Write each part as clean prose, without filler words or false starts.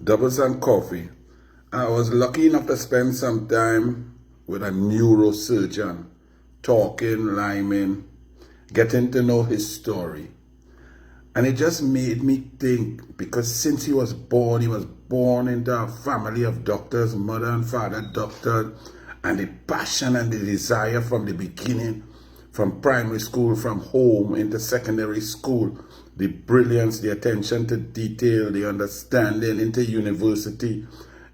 doubles and coffee. I was lucky enough to spend some time with a neurosurgeon, talking, liming, getting to know his story. And it just made me think, because since he was born into a family of doctors, mother and father doctors, and the passion and the desire from the beginning, from primary school, from home into secondary school, the brilliance, the attention to detail, the understanding into university,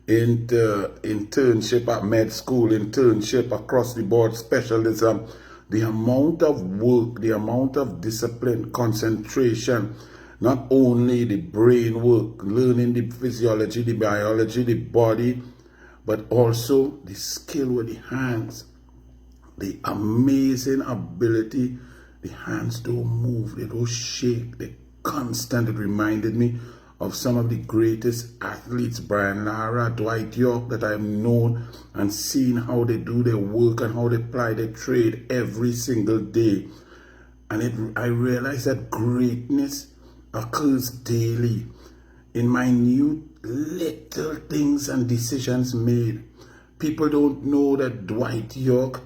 into internship at med school, internship across the board, specialism, the amount of work, the amount of discipline, concentration, not only the brain work, learning the physiology, the biology, the body, but also the skill with the hands, the amazing ability. The hands don't move, they don't shake, they constant. It reminded me of some of the greatest athletes, Brian Lara, Dwight York, that I've known and seen how they do their work and how they apply their trade every single day. And I realized that greatness occurs daily in minute little things and decisions made. People don't know that Dwight York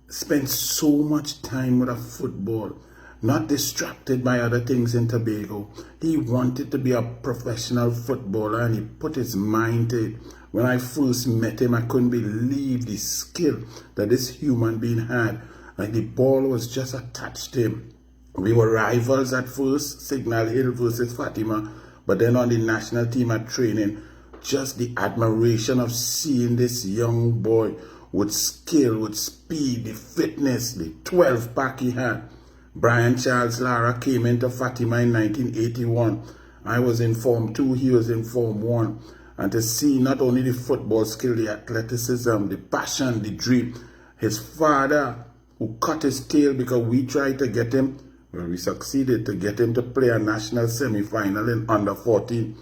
spent so much time with a football, not distracted by other things in Tobago. He wanted to be a professional footballer and he put his mind to it. When I first met him, I couldn't believe the skill that this human being had. Like the ball was just attached to him. We were rivals at first, Signal Hill versus Fatima, but then on the national team at training, just the admiration of seeing this young boy with skill, with speed, the fitness, the 12-pack he had. Brian Charles Lara came into Fatima in 1981. I was in Form 2, he was in Form 1. And to see not only the football skill, the athleticism, the passion, the dream. His father, who cut his tail because we tried to get him, well, we succeeded to get him to play a national semi-final in under 14.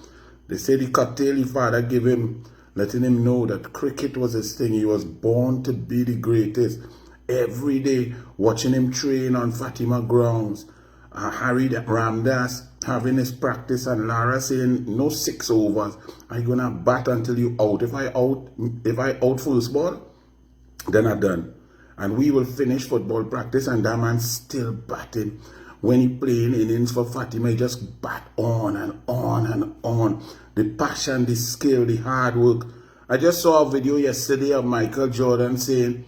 They say the cut tail his father gave him, letting him know that cricket was his thing. He was born to be the greatest. Every day, watching him train on Fatima grounds. Harry Ramdas having his practice and Lara saying, no 6 overs. I'm going to bat until you out. If I out first ball, then I'm done. And we will finish football practice and that man's still batting. When he playing innings for Fatima, he just bat on and on and on. The passion, the skill, the hard work. I just saw a video yesterday of Michael Jordan saying,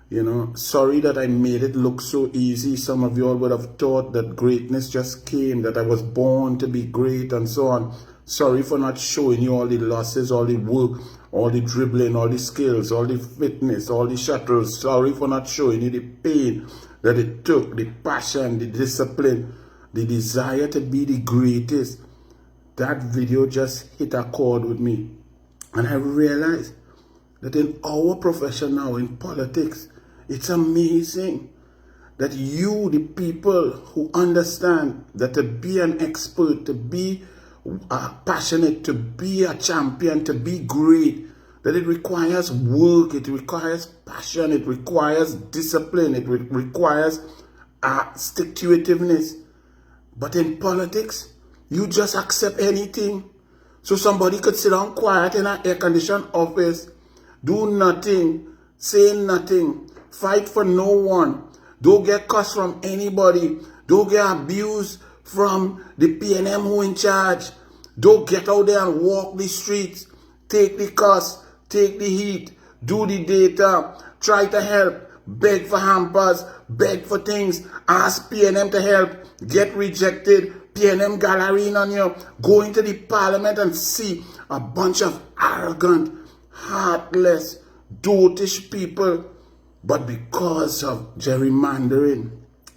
you know, sorry that I made it look so easy. Some of you all would have thought that greatness just came, that I was born to be great and so on. Sorry for not showing you all the losses, all the work, all the dribbling, all the skills, all the fitness, all the shuttles. Sorry for not showing you the pain that it took, the passion, the discipline, the desire to be the greatest. That video just hit a chord with me. And I realized that in our profession now, in politics, it's amazing that you, the people who understand that to be an expert, to be passionate, to be a champion, to be great, that it requires work, it requires passion, it requires discipline, it requires stick-to-itiveness. But in politics, you just accept anything. So somebody could sit down quiet in an air-conditioned office, do nothing, say nothing, fight for no one, don't get cussed from anybody, don't get abused from the PNM who in charge, don't get out there and walk the streets, take the cuss, take the heat, do the data, try to help, beg for hampers, beg for things, ask PNM to help, get rejected, PNM gallery on you, go into the parliament and see a bunch of arrogant, heartless, dotish people. But because of gerrymandering,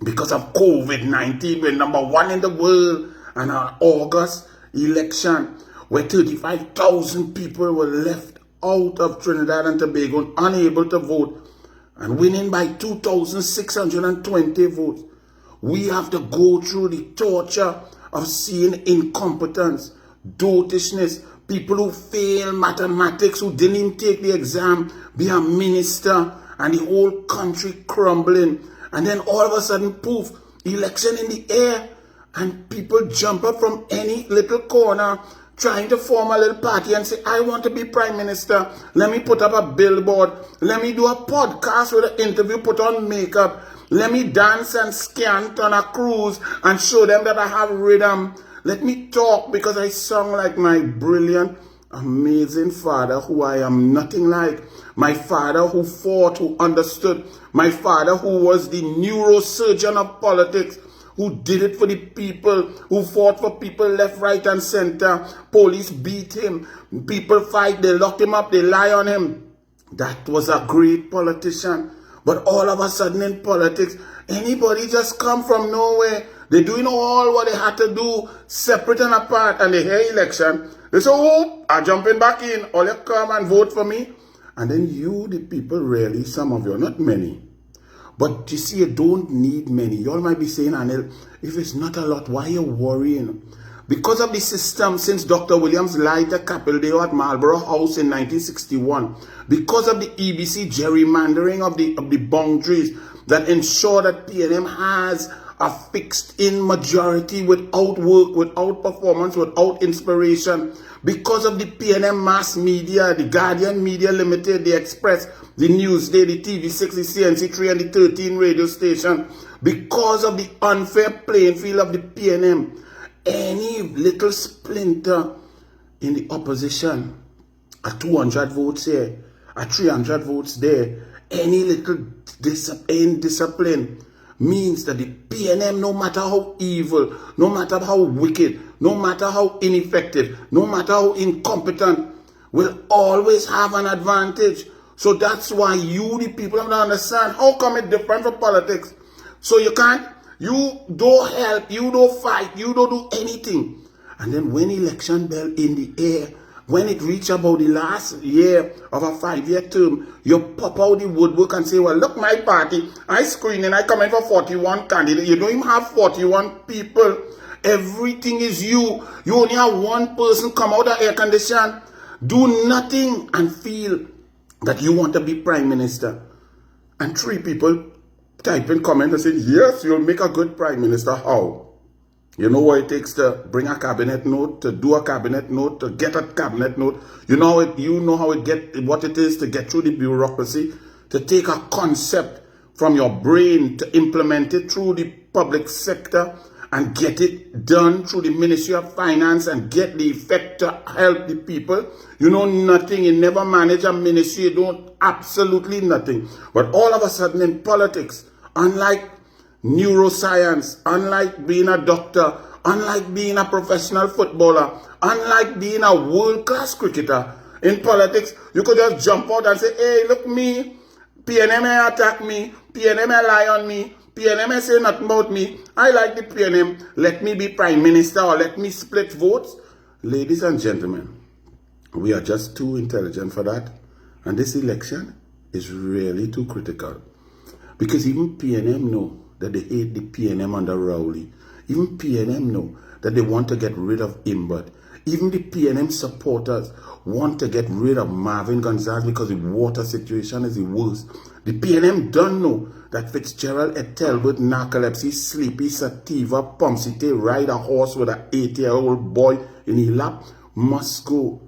because of COVID-19, we're #1 in the world, and our August election, where 35,000 people were left out of Trinidad and Tobago, unable to vote, and winning by 2,620 votes. We have to go through the torture of seeing incompetence, dotishness, people who fail mathematics, who didn't even take the exam, be a minister, and the whole country crumbling. And then all of a sudden, poof, election in the air, and people jump up from any little corner, trying to form a little party and say, I want to be prime minister. Let me put up a billboard. Let me do a podcast with an interview, put on makeup. Let me dance and scant on a cruise and show them that I have rhythm. Let me talk because I sung like my brilliant, amazing father who I am nothing like. My father who fought, who understood. My father who was the neurosurgeon of politics, who did it for the people, who fought for people left, right, and center. Police beat him. People fight. They lock him up. They lie on him. That was a great politician. But all of a sudden in politics, anybody just come from nowhere. They're doing all what they had to do, separate and apart, and they hear election. They say, oh, I'm jumping back in. All you come and vote for me. And then you, the people, really, some of you, not many. But you see, you don't need many. You all might be saying, Anil, if it's not a lot, why are you worrying? Because of the system, since Dr. Williams lied to Capildeo at Marlborough House in 1961, because of the EBC gerrymandering of the boundaries that ensure that PNM has a fixed-in majority without work, without performance, without inspiration, because of the PNM mass media, the Guardian Media Limited, the Express, the Newsday, the TV6, the CNC3, and the 13 radio station, because of the unfair playing field of the PNM, any little splinter in the opposition, a 200 votes here, a 300 votes there, any little indiscipline means that the PNM, no matter how evil, no matter how wicked, no matter how ineffective, no matter how incompetent, will always have an advantage. So that's why you, the people, have to understand how come it's different from politics. So you don't help, you don't fight, you don't do anything. And then when election bell in the air, when it reach about the last year of a 5-year term, you pop out the woodwork and say, well, look, my party, I screen and I come in for 41 candidates. You don't even have 41 people. Everything is you. You only have one person come out of air condition, do nothing and feel that you want to be prime minister. And 3 people type in comment and say, yes, you'll make a good prime minister. How? You know what it takes to bring a cabinet note, to do a cabinet note, to get a cabinet note. You know what it is to get through the bureaucracy, to take a concept from your brain to implement it through the public sector and get it done through the Ministry of Finance and get the effect to help the people. You know nothing. You never manage a ministry. You don't absolutely nothing. But all of a sudden in politics, unlike neuroscience, unlike being a doctor, unlike being a professional footballer, unlike being a world-class cricketer, in politics, you could just jump out and say, hey, look me, PNM attack me, PNM lie on me, PNM say nothing about me, I like the PNM, let me be prime minister or let me split votes. Ladies and gentlemen, we are just too intelligent for that. And this election is really too critical. Because even PNM know that they hate the PNM under Rowley. Even PNM know that they want to get rid of Imbert. Even the PNM supporters want to get rid of Marvin Gonzalez because the water situation is the worst. The PNM don't know that Fitzgerald Etelbert, narcolepsy, sleepy, sativa, Pomsite, ride a horse with an 8-year-old boy in his lap must go.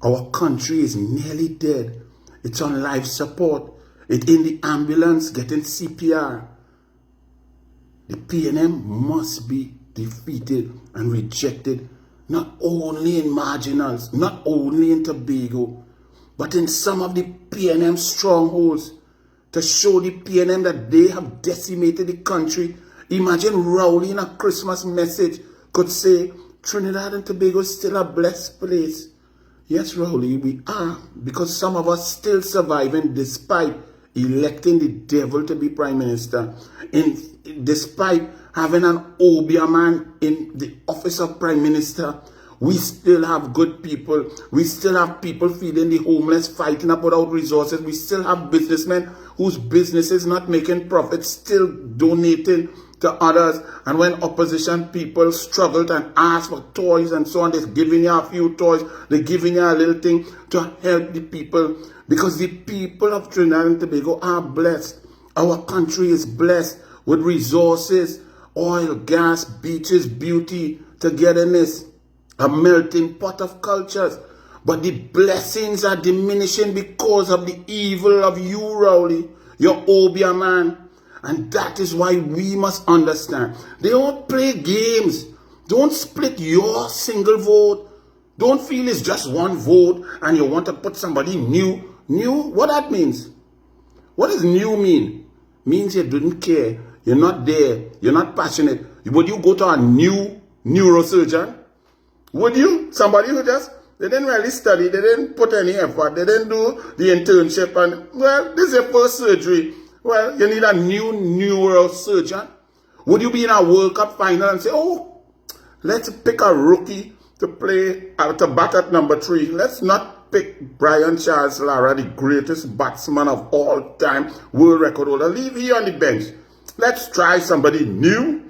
Our country is nearly dead. It's on life support. It's in the ambulance getting CPR. The PNM must be defeated and rejected, not only in marginals, not only in Tobago, but in some of the PNM strongholds, to show the PNM that they have decimated the country. Imagine Rowley in a Christmas message could say, Trinidad and Tobago is still a blessed place. Yes, Rowley, we are, because some of us still surviving despite electing the devil to be prime minister, despite having an Obia man in the office of prime minister. We still have good people. We still have people feeding the homeless, fighting up without resources. We still have businessmen whose businesses not making profit, still donating to others. And when opposition people struggled and asked for toys and so on, they're giving you a few toys. They're giving you a little thing to help the people. Because the people of Trinidad and Tobago are blessed. Our country is blessed with resources, oil, gas, beaches, beauty, togetherness. a melting pot of cultures. But the blessings are diminishing because of the evil of you, Rowley, your Obia man. And that is why we must understand. They don't play games. Don't split your single vote. Don't feel it's just one vote and you want to put somebody new. New? What that means? What does new mean? Means you didn't care. You're not there. You're not passionate. Would you go to a new neurosurgeon? Would you? Somebody who just, they didn't really study. They didn't put any effort. They didn't do the internship. And, well, this is your first surgery. Well, you need a new neurosurgeon. Would you be in a World Cup final and say, oh, let's pick a rookie to play, to bat at number 3. Let's not pick Brian Charles Lara, the greatest batsman of all time, world record holder. Leave here on the bench. Let's try somebody new.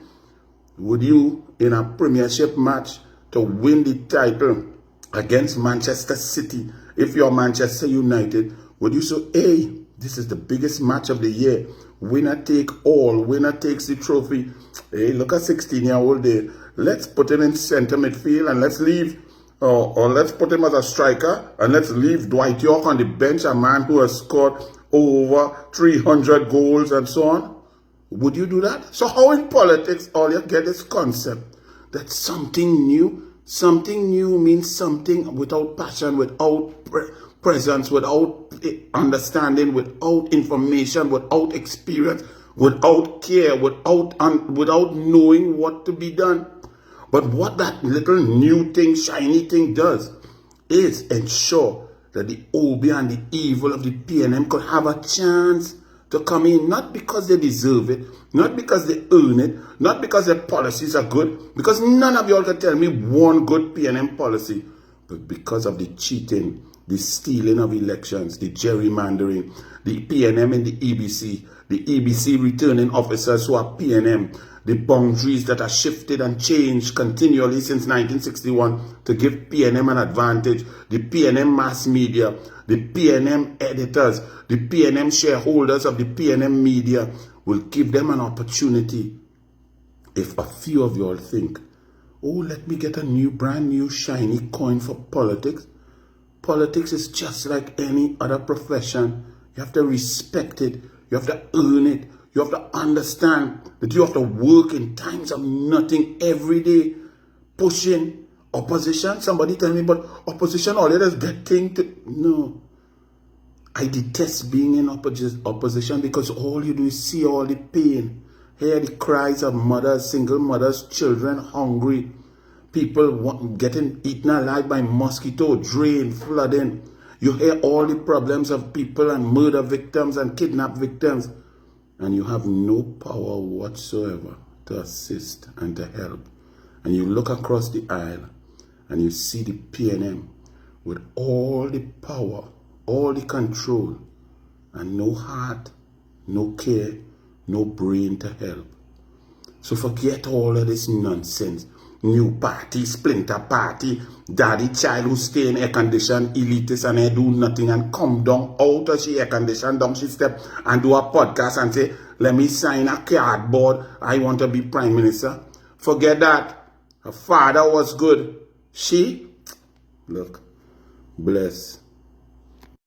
Would you, in a premiership match, to win the title against Manchester City, if you're Manchester United, would you say, hey, this is the biggest match of the year. Winner take all. Winner takes the trophy. Hey, look at 16-year-old there. Let's put him in center midfield and let's leave, or let's put him as a striker and let's leave Dwight York on the bench, a man who has scored over 300 goals and so on. Would you do that? So how in politics all you get is concept that something new means something without passion, without presence, without understanding, without information, without experience, without care, without knowing what to be done. But what that little new thing, shiny thing does is ensure that the Obi and the evil of the PNM could have a chance to come in, not because they deserve it, not because they earn it, not because their policies are good, because none of y'all can tell me one good PNM policy, but because of the cheating, the stealing of elections, the gerrymandering, the PNM and the EBC returning officers who are PNM, the boundaries that are shifted and changed continually since 1961 to give PNM an advantage, the PNM mass media, the PNM editors, the PNM shareholders of the PNM media will give them an opportunity. If a few of y'all think, oh, let me get a brand new shiny coin for politics. Politics is just like any other profession. You have to respect it. You have to earn it. You have to understand that you have to work in times of nothing every day, pushing opposition. Somebody tell me, but opposition all it is getting to. No. I detest being in opposition because all you do is see all the pain. Hear the cries of mothers, single mothers, children hungry. People getting eaten alive by mosquito, drain, flooding. You hear all the problems of people and murder victims and kidnap victims. And you have no power whatsoever to assist and to help. And you look across the aisle and you see the PNM with all the power, all the control, and no heart, no care, no brain to help. So forget all of this nonsense. New party, splinter party, daddy child who stay in air-conditioned elitist and they do nothing and come down out of she air-conditioned down she step and do a podcast and say, let me sign a cardboard, I want to be prime minister. Forget that. Her father was good. She, look, bless.